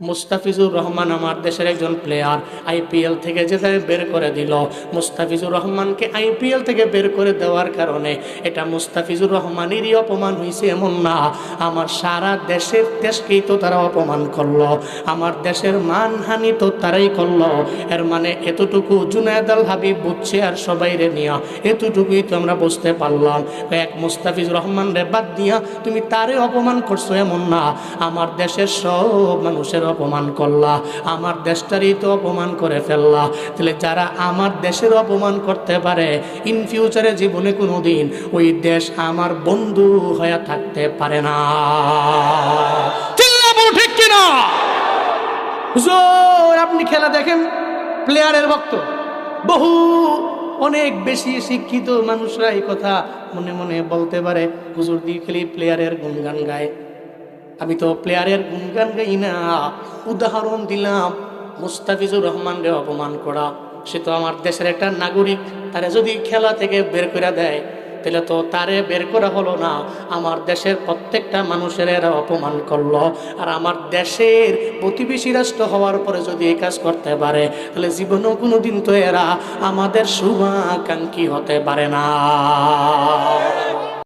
মুস্তাফিজুর রহমান আমার দেশের একজন প্লেয়ার, আইপিএল থেকে যে তাকে বের করে দিল। মুস্তাফিজুর রহমানকে আইপিএল থেকে বের করে দেওয়ার কারণে এটা মুস্তাফিজুর রহমানেরই অপমান হয়েছে এমন না, আমার সারা দেশকেই তো তারা অপমান করলো, আমার দেশের মানহানি তো তারাই করলো। এর মানে এতটুকু জুনায়েদ আল হাবিব বুঝছে আর সবাই রে নিয়া, এতটুকুই তো আমরা বুঝতে পারলাম। এক মুস্তাফিজুর রহমান রে বাদ দিয়া তুমি তারে অপমান করছো এমন না, আমার দেশের সব মানুষের অপমান করলা, আমার দেশটারই তো অপমান করে ফেললা। তাহলে যারা আমার দেশের অপমান করতে পারে, ইন ফিউচারে জীবনে কোনো দিন ওই দেশ আমার বন্ধু হয়ে থাকতে পারে না। ঠিক কিনা হুজুর? আপনি খেলা দেখেন, প্লেয়ারের বক্তব্য, বহু অনেক বেশি শিক্ষিত মানুষরা এই কথা মনে মনে বলতে পারে, হুজুর দিয়ে খেলি প্লেয়ারের গুণগান গায়। আমি তো প্লেয়ারের গুণগান গাই না, উদাহরণ দিলাম। মুস্তাফিজুর রহমানকে অপমান করা, সে তো আমার দেশের একটা নাগরিক, তারে যদি খেলা থেকে বের করে দেয় তাহলে তো তারে বের করা হলো না, আমার দেশের প্রত্যেকটা মানুষের এরা অপমান করলো। আর আমার দেশের প্রতিবেশী রাষ্ট্র হওয়ার পরে যদি এই কাজ করতে পারে, তাহলে জীবনেও কোনো দিন তো এরা আমাদের শুভাকাঙ্ক্ষী হতে পারে না।